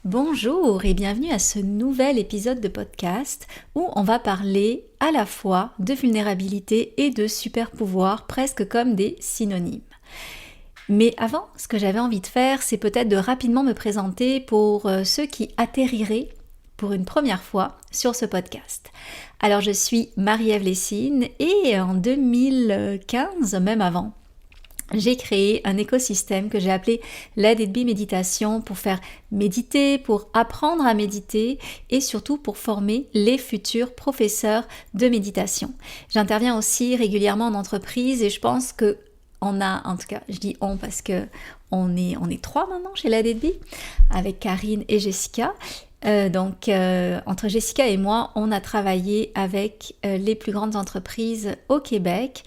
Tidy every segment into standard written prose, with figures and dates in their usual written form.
Bonjour et bienvenue à ce nouvel épisode de podcast où on va parler à la fois de vulnérabilité et de super pouvoir, presque comme des synonymes. Mais avant, ce que j'avais envie de faire, c'est peut-être de rapidement me présenter pour ceux qui atterriraient pour une première fois sur ce podcast. Alors je suis Marie-Ève Lessine et en 2015, même avant, j'ai créé un écosystème que j'ai appelé Let It Be Méditation pour faire méditer, pour apprendre à méditer et surtout pour former les futurs professeurs de méditation. J'interviens aussi régulièrement en entreprise et je pense que on a, en tout cas je dis on parce que on est trois maintenant chez Let It Be avec Karine et Jessica. Entre Jessica et moi, on a travaillé avec les plus grandes entreprises au Québec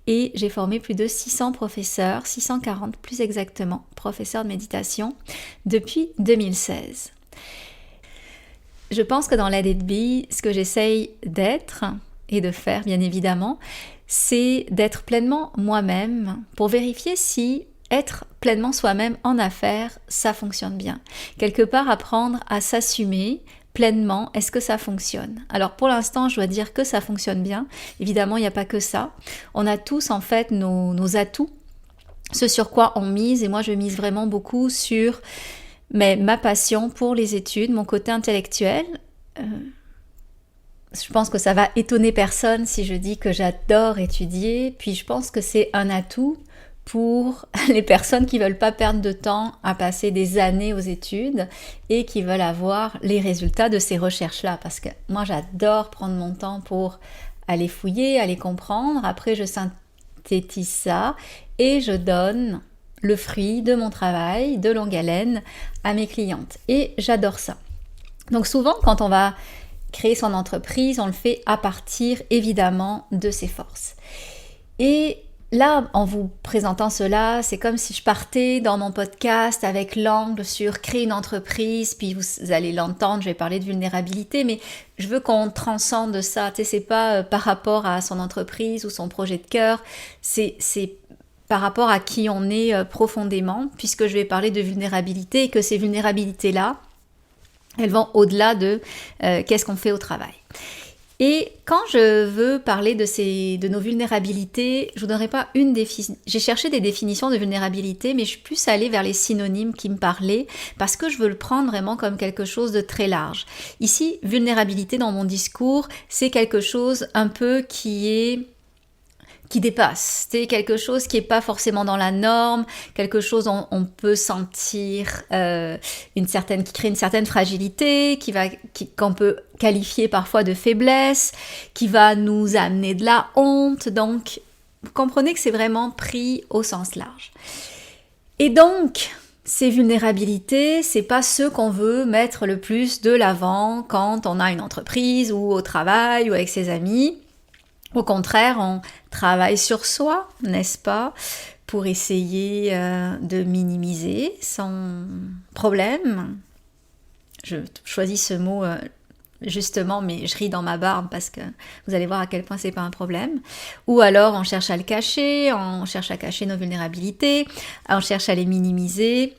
et j'ai formé plus de 600 professeurs, 640 plus exactement, professeurs de méditation depuis 2016. Je pense que dans Let It Be, ce que j'essaye d'être et de faire bien évidemment, c'est d'être pleinement moi-même pour vérifier si être pleinement soi-même en affaires, ça fonctionne bien. Quelque part, apprendre à s'assumer pleinement, est-ce que ça fonctionne? Alors pour l'instant, je dois dire que ça fonctionne bien. Évidemment, il n'y a pas que ça. On a tous en fait nos atouts, ce sur quoi on mise. Et moi, je mise vraiment beaucoup sur ma passion pour les études, mon côté intellectuel. Je pense que ça va étonner personne si je dis que j'adore étudier. Puis je pense que c'est un atout pour les personnes qui veulent pas perdre de temps à passer des années aux études et qui veulent avoir les résultats de ces recherches-là. Parce que moi, j'adore prendre mon temps pour aller fouiller, aller comprendre. Après, je synthétise ça et je donne le fruit de mon travail de longue haleine à mes clientes. Et j'adore ça. Donc souvent, quand on va créer son entreprise, on le fait à partir évidemment de ses forces. Et là, en vous présentant cela, c'est comme si je partais dans mon podcast avec l'angle sur créer une entreprise, puis vous allez l'entendre, je vais parler de vulnérabilité, mais je veux qu'on transcende ça. Tu sais, c'est pas par rapport à son entreprise ou son projet de cœur, c'est par rapport à qui on est profondément, puisque je vais parler de vulnérabilité et que ces vulnérabilités-là, elles vont au-delà de qu'est-ce qu'on fait au travail. Et quand je veux parler de nos vulnérabilités, je vous donnerai pas une définition. J'ai cherché des définitions de vulnérabilité, mais je suis plus allée vers les synonymes qui me parlaient parce que je veux le prendre vraiment comme quelque chose de très large. Ici, vulnérabilité dans mon discours, c'est quelque chose un peu qui dépasse, c'est quelque chose qui est pas forcément dans la norme, quelque chose où on peut sentir qui crée une certaine fragilité, qu'on peut qualifier parfois de faiblesse, qui va nous amener de la honte. Donc, vous comprenez que c'est vraiment pris au sens large. Et donc, ces vulnérabilités, c'est pas ceux qu'on veut mettre le plus de l'avant quand on a une entreprise ou au travail ou avec ses amis. Au contraire, on travaille sur soi, n'est-ce pas, pour essayer de minimiser son problème. Je choisis ce mot justement, mais je ris dans ma barbe parce que vous allez voir à quel point c'est pas un problème. Ou alors on cherche à le cacher, on cherche à cacher nos vulnérabilités, on cherche à les minimiser.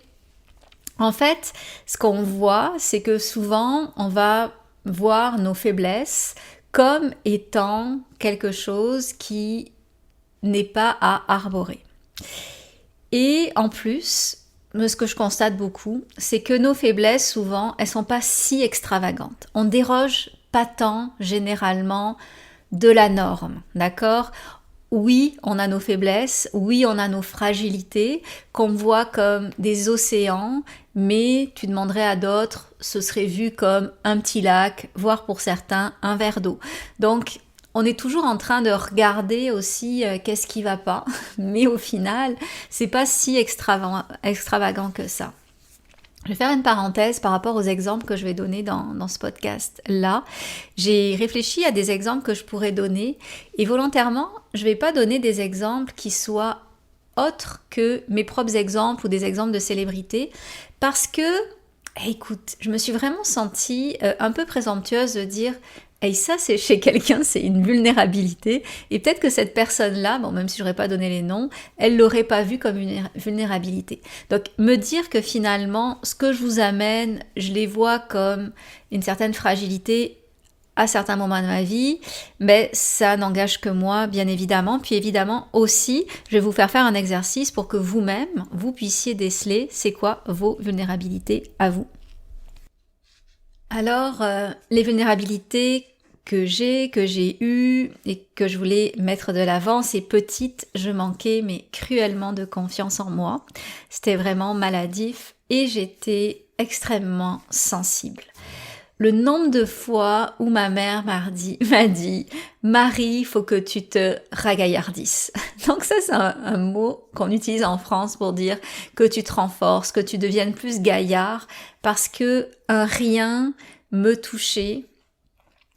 En fait, ce qu'on voit, c'est que souvent on va voir nos faiblesses comme étant quelque chose qui n'est pas à arborer. Et en plus, ce que je constate beaucoup, c'est que nos faiblesses, souvent, elles sont pas si extravagantes. On déroge pas tant, généralement, de la norme, d'accord ? Oui, on a nos faiblesses, oui, on a nos fragilités, qu'on voit comme des océans, mais tu demanderais à d'autres, ce serait vu comme un petit lac, voire pour certains, un verre d'eau. Donc, on est toujours en train de regarder aussi qu'est-ce qui va pas, mais au final, c'est pas si extravagant que ça. Je vais faire une parenthèse par rapport aux exemples que je vais donner dans ce podcast-là. J'ai réfléchi à des exemples que je pourrais donner et volontairement, je ne vais pas donner des exemples qui soient autres que mes propres exemples ou des exemples de célébrités parce que, écoute, je me suis vraiment sentie un peu présomptueuse de dire Et ça, c'est chez quelqu'un, c'est une vulnérabilité. Et peut-être que cette personne-là, bon, même si j'aurais pas donné les noms, elle l'aurait pas vu comme une vulnérabilité. Donc, me dire que finalement, ce que je vous amène, je les vois comme une certaine fragilité à certains moments de ma vie, mais ça n'engage que moi, bien évidemment. Puis évidemment aussi, je vais vous faire un exercice pour que vous-même, vous puissiez déceler c'est quoi vos vulnérabilités à vous. Alors, les vulnérabilités que j'ai eues et que je voulais mettre de l'avant, c'est petite, je manquais mais cruellement de confiance en moi. C'était vraiment maladif et j'étais extrêmement sensible. Le nombre de fois où ma mère m'a dit Marie, faut que tu te ragaillardisses. Donc ça, c'est un mot qu'on utilise en France pour dire que tu te renforces, que tu deviennes plus gaillard, parce que un rien me touchait.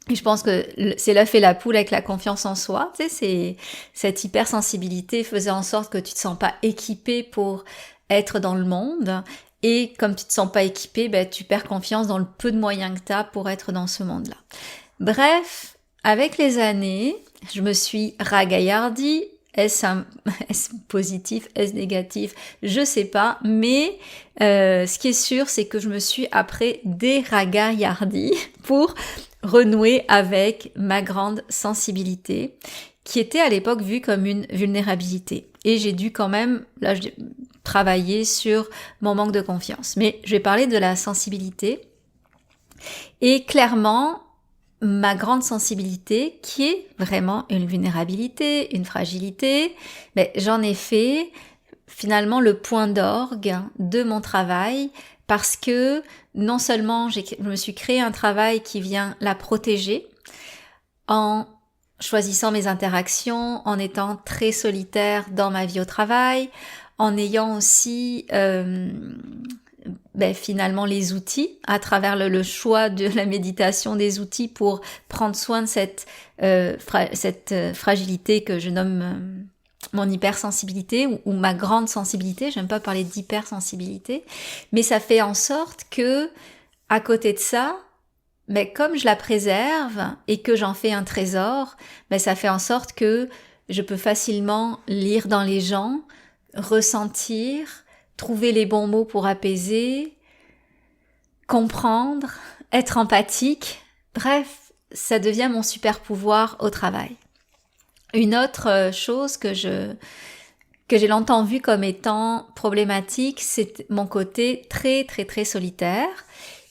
Et je pense que c'est l'œuf et la poule avec la confiance en soi. Tu sais, cette hypersensibilité faisait en sorte que tu te sens pas équipé pour être dans le monde. Et comme tu te sens pas équipé, ben, tu perds confiance dans le peu de moyens que tu as pour être dans ce monde-là. Bref, avec les années, je me suis ragaillardie. Est-ce positif, est-ce négatif? Je sais pas, mais ce qui est sûr, c'est que je me suis après déragaillardie pour renouer avec ma grande sensibilité, qui était à l'époque vue comme une vulnérabilité. Et j'ai dû quand même travailler sur mon manque de confiance. Mais je vais parler de la sensibilité. Et clairement, ma grande sensibilité, qui est vraiment une vulnérabilité, une fragilité, mais j'en ai fait finalement le point d'orgue de mon travail, parce que non seulement je me suis créé un travail qui vient la protéger en choisissant mes interactions, en étant très solitaire dans ma vie au travail, en ayant aussi finalement les outils, à travers le choix de la méditation des outils pour prendre soin de cette fragilité que je nomme mon hypersensibilité ou ma grande sensibilité. J'aime pas parler d'hypersensibilité, mais ça fait en sorte que, à côté de ça, mais comme je la préserve et que j'en fais un trésor, ça fait en sorte que je peux facilement lire dans les gens, ressentir, trouver les bons mots pour apaiser, comprendre, être empathique. Bref, ça devient mon super pouvoir au travail. Une autre chose que j'ai longtemps vu comme étant problématique, c'est mon côté très très très solitaire.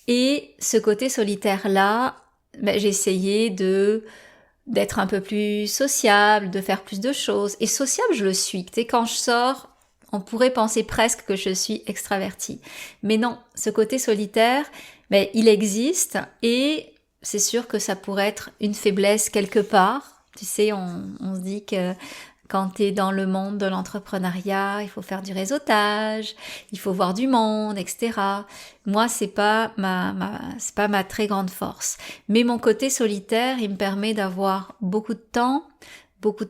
Et ce côté solitaire-là, j'ai essayé d'être un peu plus sociable, de faire plus de choses. Et sociable, je le suis. Tu sais, quand je sors, on pourrait penser presque que je suis extravertie. Mais non, ce côté solitaire, il existe et c'est sûr que ça pourrait être une faiblesse quelque part. Tu sais, on se dit que quand tu es dans le monde de l'entrepreneuriat, il faut faire du réseautage, il faut voir du monde, etc. Moi, c'est pas ma très grande force. Mais mon côté solitaire, il me permet d'avoir beaucoup de temps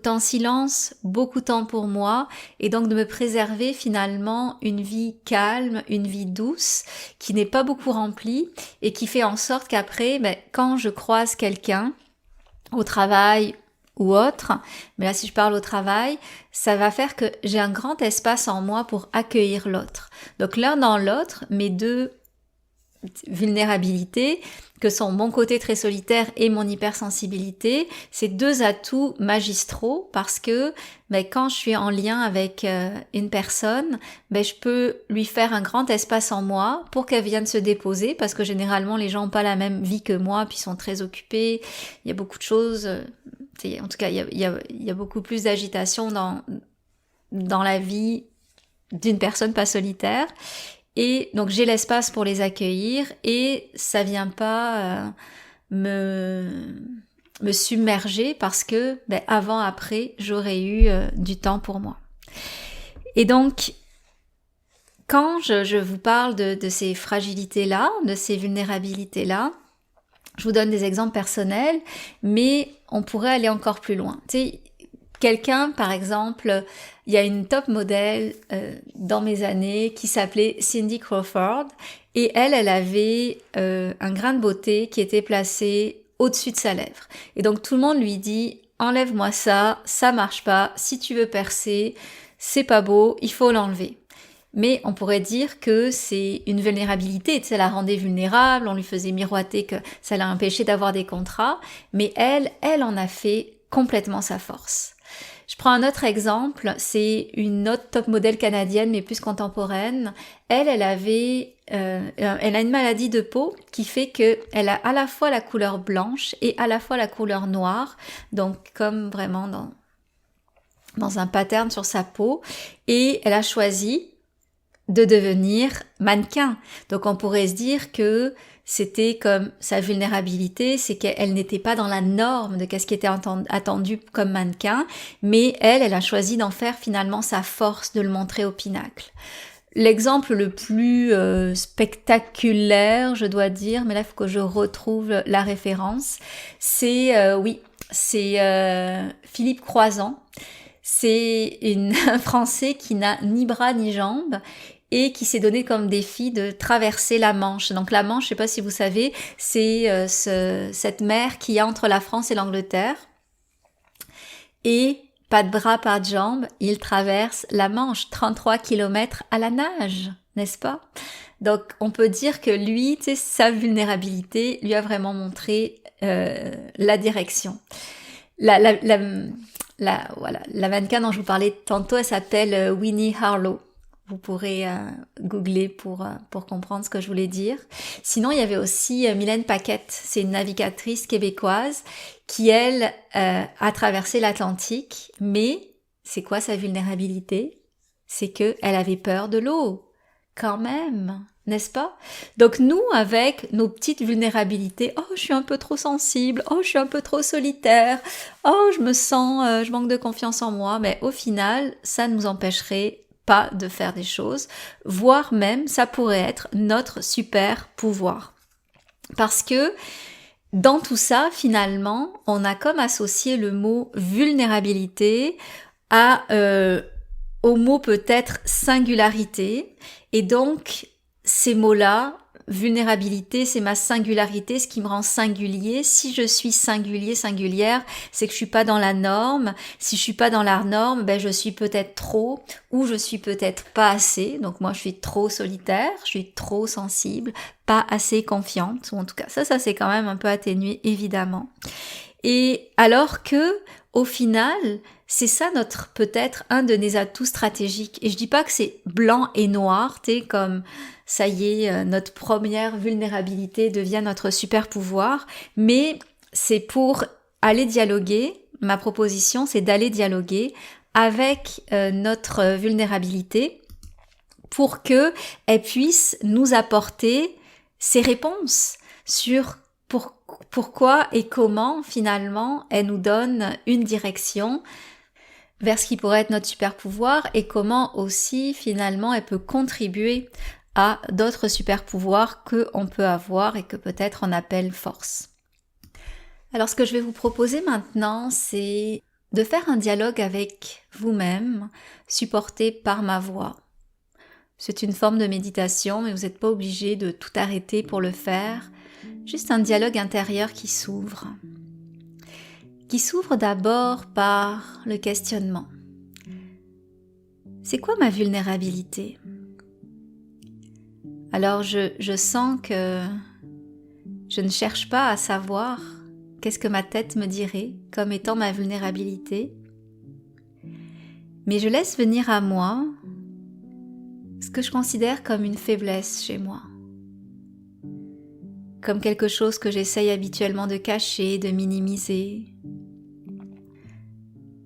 en silence, beaucoup de temps pour moi, et donc de me préserver finalement une vie calme, une vie douce, qui n'est pas beaucoup remplie, et qui fait en sorte qu'après, quand je croise quelqu'un, au travail ou autre, mais là si je parle au travail, ça va faire que j'ai un grand espace en moi pour accueillir l'autre. Donc l'un dans l'autre, mes deux vulnérabilités, que sont mon côté très solitaire et mon hypersensibilité, c'est deux atouts magistraux parce que quand je suis en lien avec une personne, je peux lui faire un grand espace en moi pour qu'elle vienne se déposer, parce que généralement les gens n'ont pas la même vie que moi, puis sont très occupés, il y a beaucoup de choses, en tout cas il y a beaucoup plus d'agitation dans la vie d'une personne pas solitaire. Et donc j'ai l'espace pour les accueillir et ça vient pas me submerger parce que avant, après, j'aurais eu du temps pour moi. Et donc, quand je vous parle de ces fragilités-là, de ces vulnérabilités-là, je vous donne des exemples personnels, mais on pourrait aller encore plus loin. Tu sais, quelqu'un, par exemple, il y a une top modèle dans mes années qui s'appelait Cindy Crawford et elle avait un grain de beauté qui était placé au-dessus de sa lèvre. Et donc tout le monde lui dit « Enlève-moi ça, ça marche pas, si tu veux percer, c'est pas beau, il faut l'enlever ». Mais on pourrait dire que c'est une vulnérabilité, ça la rendait vulnérable, on lui faisait miroiter que ça l'a empêché d'avoir des contrats, mais elle en a fait complètement sa force. Je prends un autre exemple, c'est une autre top modèle canadienne, mais plus contemporaine. Elle a une maladie de peau qui fait qu'elle a à la fois la couleur blanche et à la fois la couleur noire, donc comme vraiment dans un pattern sur sa peau, et elle a choisi de devenir mannequin. Donc on pourrait se dire que c'était comme sa vulnérabilité, c'est qu'elle n'était pas dans la norme de qu'est-ce qui était attendu comme mannequin, mais elle a choisi d'en faire finalement sa force, de le montrer au pinacle. L'exemple le plus spectaculaire, je dois dire, mais là il faut que je retrouve la référence, c'est Philippe Croizon. C'est un Français qui n'a ni bras ni jambes et qui s'est donné comme défi de traverser la Manche. Donc la Manche, je ne sais pas si vous savez, c'est cette mer qu'il y a entre la France et l'Angleterre. Et pas de bras, pas de jambes, il traverse la Manche, 33 km à la nage, n'est-ce pas? Donc on peut dire que lui, tu sais, sa vulnérabilité lui a vraiment montré la direction. La mannequin dont je vous parlais tantôt, elle s'appelle Winnie Harlow. Vous pourrez googler pour comprendre ce que je voulais dire. Sinon, il y avait aussi Mylène Paquette, c'est une navigatrice québécoise qui, elle, a traversé l'Atlantique. Mais c'est quoi sa vulnérabilité? C'est qu'elle avait peur de l'eau, quand même, n'est-ce pas? Donc nous, avec nos petites vulnérabilités, oh, je suis un peu trop sensible, oh, je suis un peu trop solitaire, oh, je manque de confiance en moi, mais au final, ça nous empêcherait pas de faire des choses, voire même, ça pourrait être notre super pouvoir. Parce que dans tout ça, finalement, on a comme associé le mot vulnérabilité au mot peut-être singularité, et donc ces mots-là, vulnérabilité, c'est ma singularité, ce qui me rend singulier. Si je suis singulier, singulière, c'est que je suis pas dans la norme. Si je suis pas dans la norme, ben je suis peut-être trop, ou je suis peut-être pas assez. Donc moi, je suis trop solitaire, je suis trop sensible, pas assez confiante, ou en tout cas, ça c'est quand même un peu atténué, évidemment. Et alors que, au final, c'est ça notre, peut-être, un de nos atouts stratégiques. Et je dis pas que c'est blanc et noir, t'es comme, ça y est, notre première vulnérabilité devient notre super pouvoir, mais c'est pour aller dialoguer, ma proposition c'est d'aller dialoguer avec notre vulnérabilité pour que elle puisse nous apporter ses réponses sur pourquoi et comment finalement elle nous donne une direction vers ce qui pourrait être notre super pouvoir et comment aussi finalement elle peut contribuer à d'autres super pouvoirs qu'on peut avoir et que peut-être on appelle force. Alors ce que je vais vous proposer maintenant, c'est de faire un dialogue avec vous-même, supporté par ma voix. C'est une forme de méditation, mais vous n'êtes pas obligé de tout arrêter pour le faire. Juste un dialogue intérieur qui s'ouvre. Qui s'ouvre d'abord par le questionnement. C'est quoi ma vulnérabilité ? Alors je sens que je ne cherche pas à savoir qu'est-ce que ma tête me dirait comme étant ma vulnérabilité, mais je laisse venir à moi ce que je considère comme une faiblesse chez moi, comme quelque chose que j'essaye habituellement de cacher, de minimiser,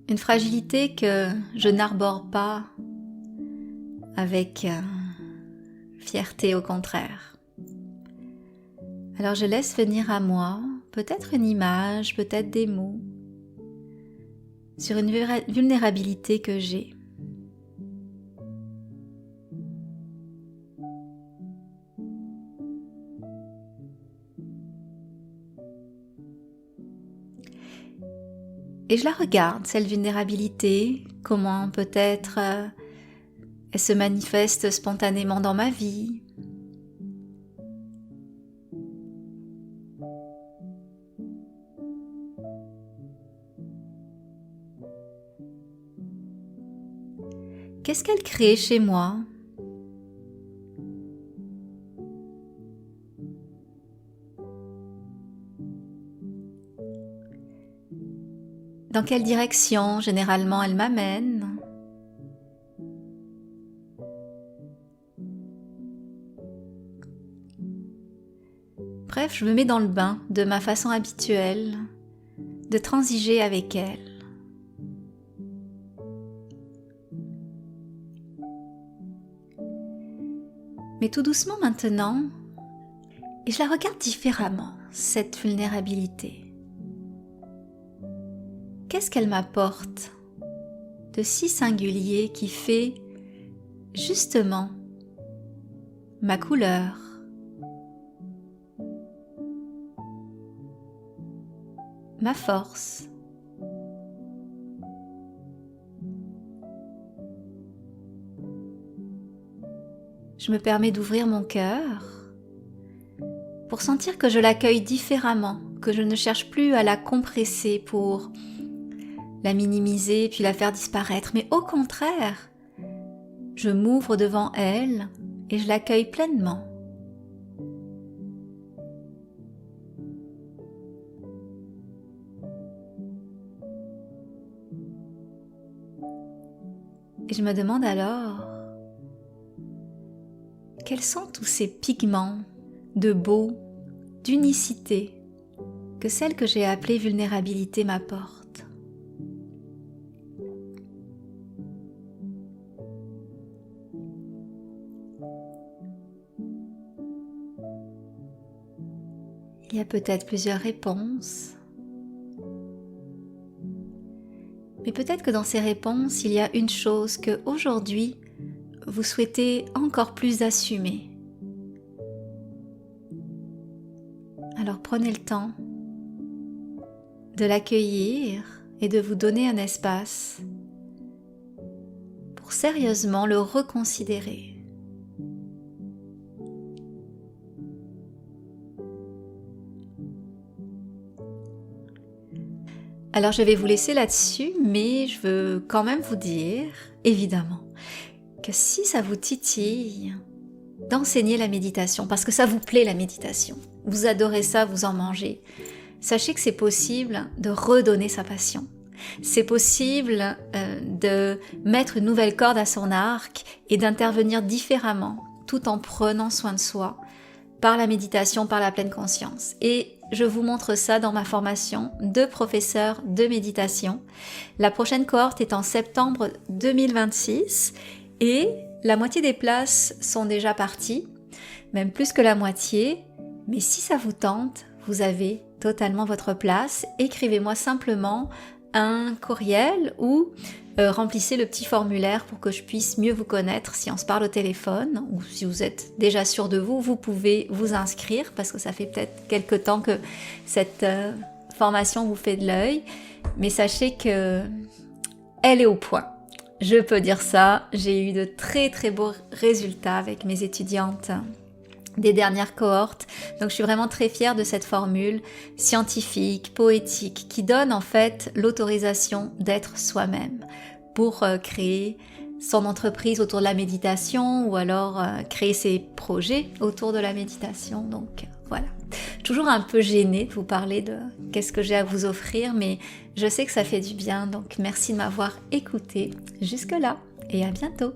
une fragilité que je n'arbore pas avec fierté, au contraire. Alors je laisse venir à moi peut-être une image, peut-être des mots sur une vulnérabilité que j'ai. Et je la regarde, cette vulnérabilité, comment peut-être elle se manifeste spontanément dans ma vie. Qu'est-ce qu'elle crée chez moi? Dans quelle direction généralement elle m'amène? Bref, je me mets dans le bain de ma façon habituelle de transiger avec elle. Mais tout doucement maintenant, et je la regarde différemment, cette vulnérabilité. Qu'est-ce qu'elle m'apporte de si singulier qui fait justement ma couleur, ma force? Je me permets d'ouvrir mon cœur pour sentir que je l'accueille différemment, que je ne cherche plus à la compresser pour la minimiser puis la faire disparaître, mais au contraire, je m'ouvre devant elle et je l'accueille pleinement. Et je me demande alors, quels sont tous ces pigments de beau, d'unicité que celle que j'ai appelée vulnérabilité m'apporte? Il y a peut-être plusieurs réponses, mais peut-être que dans ces réponses, il y a une chose que aujourd'hui vous souhaitez encore plus assumer. Alors prenez le temps de l'accueillir et de vous donner un espace pour sérieusement le reconsidérer. Alors je vais vous laisser là-dessus, mais je veux quand même vous dire, évidemment, que si ça vous titille d'enseigner la méditation, parce que ça vous plaît la méditation, vous adorez ça, vous en mangez, sachez que c'est possible de redonner sa passion. C'est possible de mettre une nouvelle corde à son arc et d'intervenir différemment, tout en prenant soin de soi, par la méditation, par la pleine conscience. Et je vous montre ça dans ma formation de professeur de méditation. La prochaine cohorte est en septembre 2026 et la moitié des places sont déjà parties, même plus que la moitié. Mais si ça vous tente, vous avez totalement votre place. Écrivez-moi simplement un courriel ou remplissez le petit formulaire pour que je puisse mieux vous connaître si on se parle au téléphone, ou si vous êtes déjà sûr de vous, vous pouvez vous inscrire parce que ça fait peut-être quelque temps que cette formation vous fait de l'œil, mais sachez que elle est au point. Je peux dire ça, j'ai eu de très très beaux résultats avec mes étudiantes des dernières cohortes, donc je suis vraiment très fière de cette formule scientifique, poétique, qui donne en fait l'autorisation d'être soi-même pour créer son entreprise autour de la méditation ou alors créer ses projets autour de la méditation. Donc voilà, toujours un peu gênée de vous parler de qu'est-ce que j'ai à vous offrir, mais je sais que ça fait du bien, donc merci de m'avoir écouté jusque-là et à bientôt.